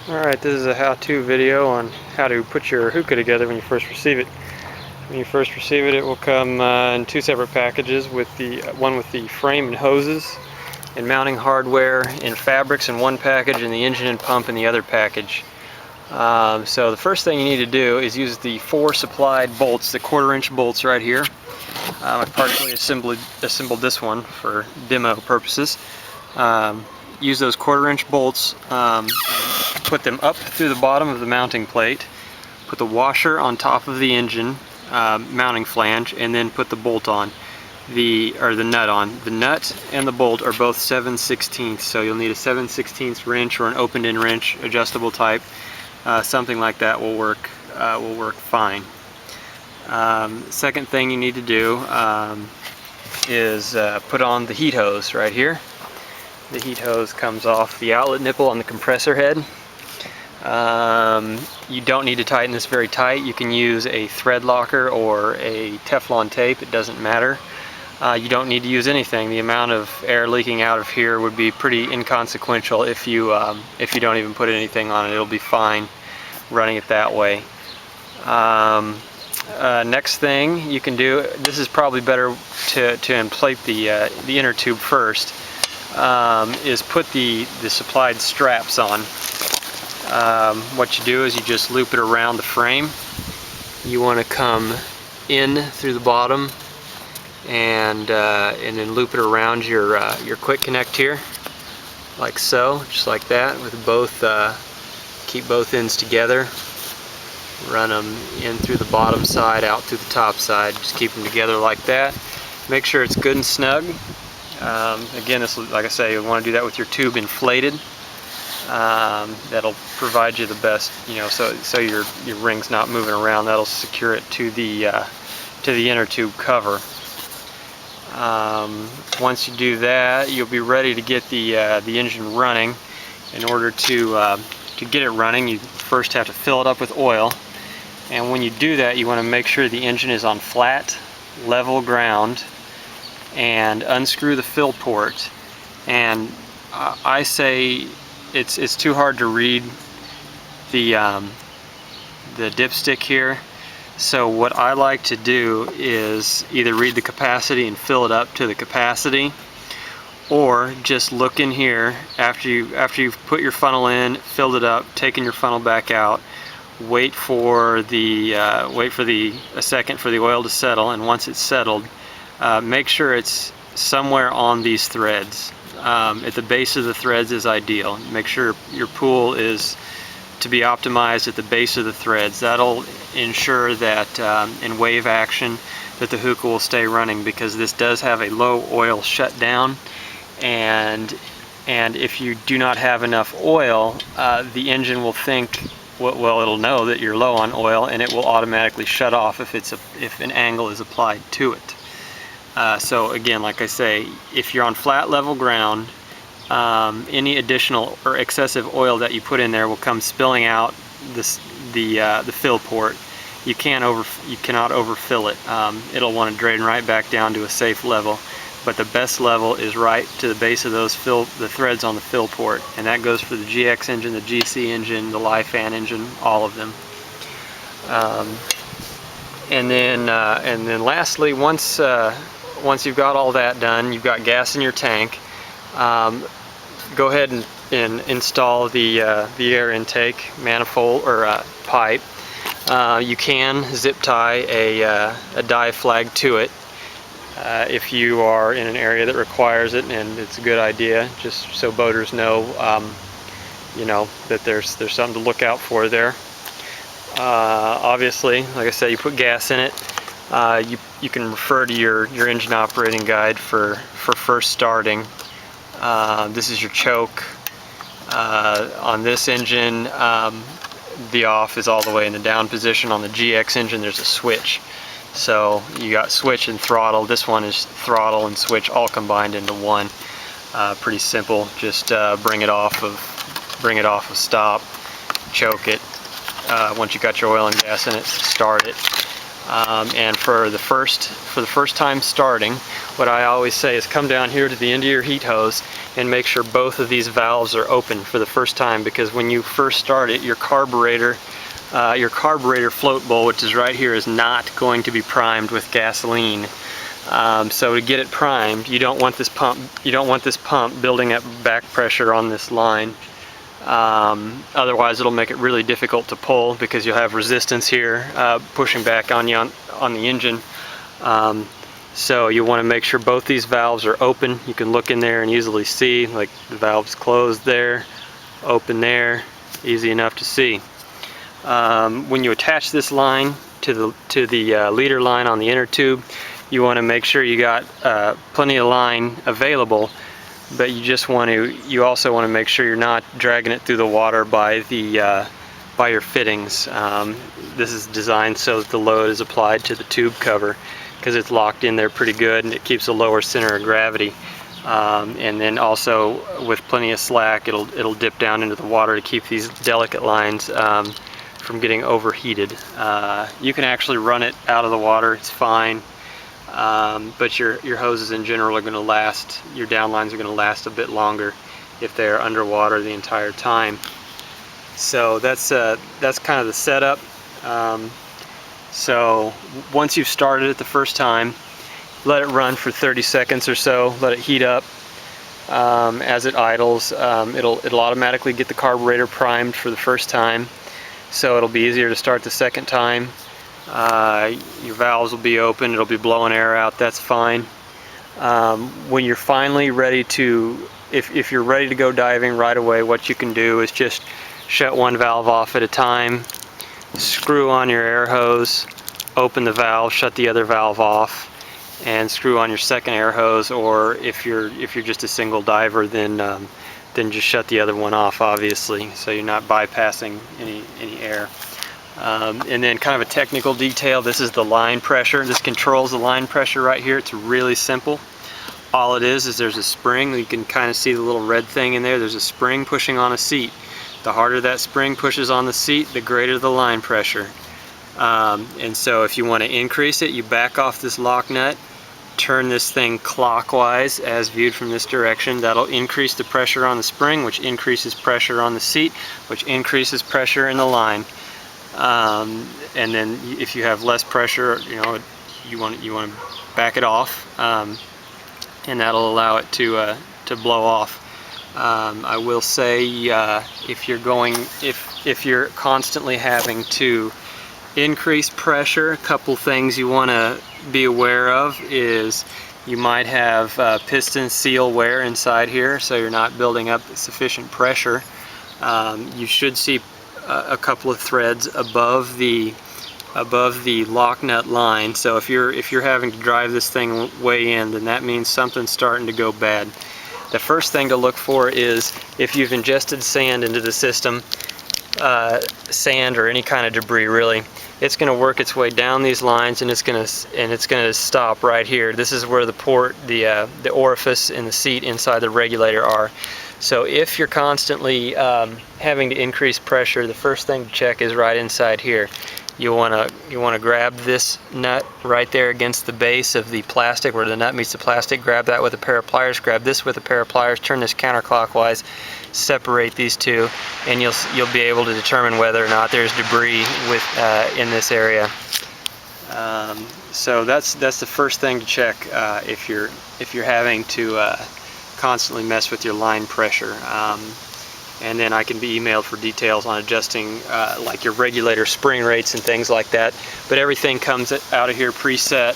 Alright, this is a how-to video on how to put your hookah together when you first receive it. When you first receive it, it will come in two separate packages, with the one with the frame and hoses and mounting hardware and fabrics in one package, and the engine and pump in the other package. So the first thing you need to do is use the 4 supplied bolts, the 1/4-inch bolts right here. I partially assembled this one for demo purposes. Use those 1/4-inch bolts, put them up through the bottom of the mounting plate, put the washer on top of the engine mounting flange, and then put the bolt on, the nut on. The nut and the bolt are both 7/16, so you'll need a 7/16 wrench or an opened-end wrench, adjustable type. Something like that will work fine. Second thing you need to do is put on the heat hose right here. The heat hose comes off the outlet nipple on the compressor head. You don't need to tighten this very tight. You can use a thread locker or a Teflon tape, it doesn't matter. You don't need to use anything. The amount of air leaking out of here would be pretty inconsequential if you don't even put anything on it. It'll be fine running it that way. Next thing you can do, this is probably better to inflate the inner tube first, is put the supplied straps on. What you do is you just loop it around the frame. You want to come in through the bottom and then loop it around your quick connect here, like so, just like that, with both keep both ends together. Run them in through the bottom side, out through the top side. Just keep them together like that. Make sure it's good and snug. Again, this, like I say, you want to do that with your tube inflated. That'll provide you the best, so your ring's not moving around. That'll secure it to the inner tube cover. Once you do that, you'll be ready to get the engine running. In order to get it running, you first have to fill it up with oil. And when you do that, you want to make sure the engine is on flat, level ground, and unscrew the fill port. And I say it's too hard to read the dipstick here. So what I like to do is either read the capacity and fill it up to the capacity, or just look in here after you've put your funnel in, filled it up, taken your funnel back out. Wait for a second for the oil to settle, and once it's settled, make sure it's somewhere on these threads. At the base of the threads is ideal. Make sure your pool is to be optimized at the base of the threads. That'll ensure that in wave action that the hookah will stay running, because this does have a low oil shutdown, and if you do not have enough oil, the engine will think, well, it'll know that you're low on oil, and it will automatically shut off if an angle is applied to it. So again, like I say, if you're on flat level ground, any additional or excessive oil that you put in there will come spilling out the fill port. You cannot overfill it. It'll want to drain right back down to a safe level. But the best level is right to the base of the threads on the fill port, and that goes for the GX engine, the GC engine, the Lifan engine, all of them. And then lastly, once you've got all that done, you've got gas in your tank. Go ahead and install the air intake manifold or pipe. You can zip tie a dive flag to it. If you are in an area that requires it, and it's a good idea, just so boaters know, that there's something to look out for there. Obviously, like I said, you put gas in it. You can refer to your engine operating guide for first starting. This is your choke. On this engine, the off is all the way in the down position. On the GX engine, there's a switch. So you got switch and throttle. This one is throttle and switch all combined into one. Pretty simple. Just bring it off of stop, choke it. Once you got your oil and gas in it, start it. And for the first time starting, what I always say is come down here to the end of your heat hose and make sure both of these valves are open for the first time, because when you first start it, your carburetor float bowl, which is right here, is not going to be primed with gasoline. So to get it primed, you don't want this pump building up back pressure on this line. Otherwise it'll make it really difficult to pull, because you'll have resistance here pushing back on you on the engine. So you want to make sure both these valves are open. You can look in there and easily see, like, the valve's closed there, open there, easy enough to see. When you attach this line to the leader line on the inner tube, you want to make sure you got plenty of line available, but you also want to make sure you're not dragging it through the water by your fittings. This is designed so that the load is applied to the tube cover, because it's locked in there pretty good and it keeps a lower center of gravity. And then also with plenty of slack, it'll dip down into the water to keep these delicate lines from getting overheated. You can actually run it out of the water, it's fine. But your hoses in general are going to last, your downlines are going to last a bit longer if they're underwater the entire time. So that's kind of the setup. So once you've started it the first time, let it run for 30 seconds or so, let it heat up. As it idles, it'll automatically get the carburetor primed for the first time, so it'll be easier to start the second time. Your valves will be open, it'll be blowing air out, that's fine. When you're finally ready to, if you're ready to go diving right away, what you can do is just shut one valve off at a time, screw on your air hose, open the valve, shut the other valve off, and screw on your second air hose. Or if you're just a single diver, then just shut the other one off, obviously, so you're not bypassing any air. And then kind of a technical detail, this is the line pressure. This controls the line pressure right here. It's really simple. All it is there's a spring. You can kind of see the little red thing in there. There's a spring pushing on a seat. The harder that spring pushes on the seat, the greater the line pressure. And so if you want to increase it, you back off this lock nut, turn this thing clockwise as viewed from this direction. That'll increase the pressure on the spring, which increases pressure on the seat, which increases pressure in the line. And then if you have less pressure, you want to back it off, and that'll allow it to blow off. I will say, if you're constantly having to increase pressure, a couple things you want to be aware of is you might have piston seal wear inside here, so you're not building up sufficient pressure. You should see a couple of threads above the lock nut line, so if you're having to drive this thing way in, then that means something's starting to go bad. The first thing to look for is if you've ingested sand into the system, sand or any kind of debris really, it's going to work its way down these lines, and it's going to stop right here. This is where the port, the orifice in the seat inside the regulator are. So if you're constantly having to increase pressure, the first thing to check is right inside here. You want to grab this nut right there against the base of the plastic where the nut meets the plastic. Grab that with a pair of pliers. Grab this with a pair of pliers. Turn this counterclockwise. Separate these two, and you'll be able to determine whether or not there's debris in this area. So that's the first thing to check if you're having to constantly mess with your line pressure. And then I can be emailed for details on adjusting like your regulator spring rates and things like that. But everything comes out of here preset,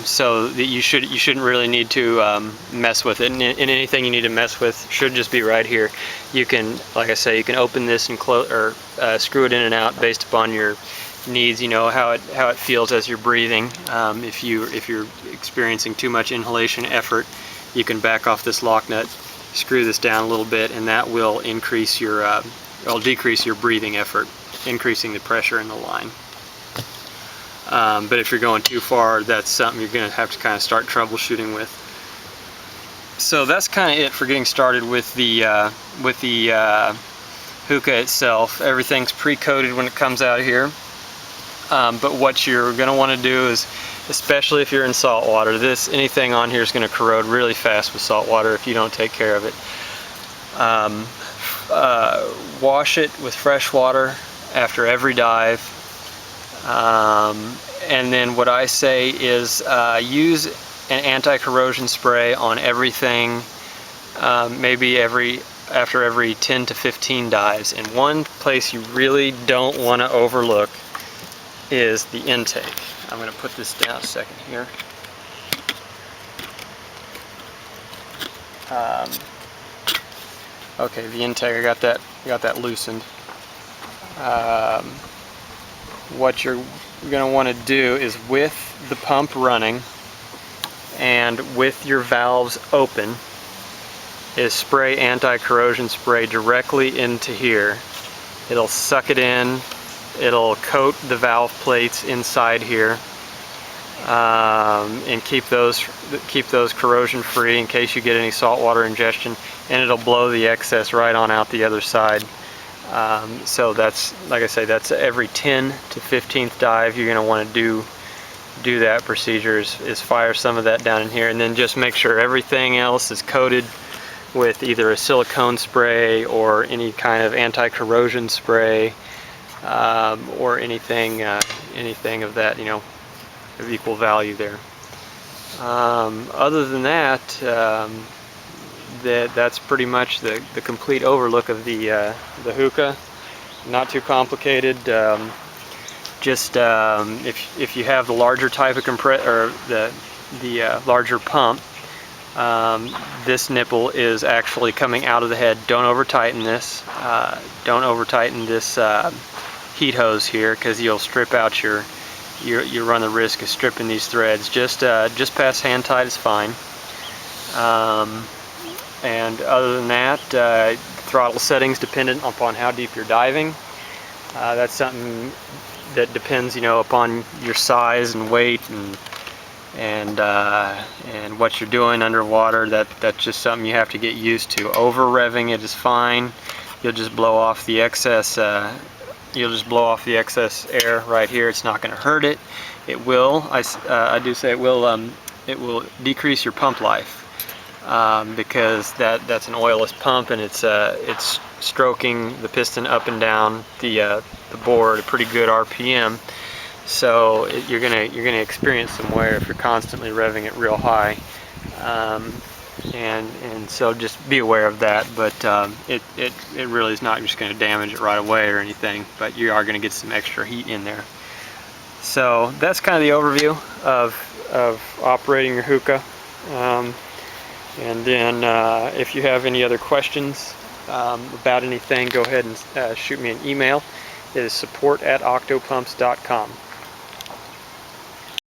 so that you shouldn't really need to mess with it. And anything you need to mess with should just be right here. You can, like I say, you can open this and close or screw it in and out based upon your needs. You know how it feels as you're breathing. If you're experiencing too much inhalation effort, you can back off this lock nut, screw this down a little bit, and that will increase your, will decrease your breathing effort, increasing the pressure in the line. But if you're going too far, that's something you're going to have to kind of start troubleshooting with. So that's kind of it for getting started with the Hookah itself. Everything's pre-coated when it comes out of here. But what you're going to want to do is especially if you're in salt water. Anything on here is going to corrode really fast with salt water if you don't take care of it. Wash it with fresh water after every dive. And then what I say is use an anti-corrosion spray on everything, maybe after every 10 to 15 dives. And one place you really don't want to overlook is the intake. I'm going to put this down a second here. Okay, the intake, I got that loosened. What you're going to want to do is, with the pump running and with your valves open, is spray anti-corrosion spray directly into here. It'll suck it in, it'll coat the valve plates inside here, and keep those corrosion free in case you get any saltwater ingestion, and it'll blow the excess right on out the other side. So that's, like I say, that's every 10 to 15th dive you're going to want to do that procedure, is fire some of that down in here, and then just make sure everything else is coated with either a silicone spray or any kind of anti-corrosion spray, or anything of that, of equal value there. Other than that, that's pretty much the complete overlook of the Hookah. Not too complicated. Just if you have the larger type of or the larger pump, this nipple is actually coming out of the head. Don't over tighten this. Don't over tighten this heat hose here, because you'll strip out you run the risk of stripping these threads. Just past hand tight is fine. And other than that, throttle settings dependent upon how deep you're diving. That's something that depends, upon your size and weight and what you're doing underwater. That's just something you have to get used to. Over revving it is fine. You'll just blow off the excess. You'll just blow off the excess air right here. It's not going to hurt it. It will. I do say it will. It will decrease your pump life. Because that's an oilless pump, and it's stroking the piston up and down the bore at a pretty good RPM. So you're gonna experience some wear if you're constantly revving it real high, and so just be aware of that. But it really is not just going to damage it right away or anything, but you are going to get some extra heat in there. So that's kind of the overview of operating your Hookah. And then if you have any other questions about anything, go ahead and shoot me an email. It is support@octopumps.com.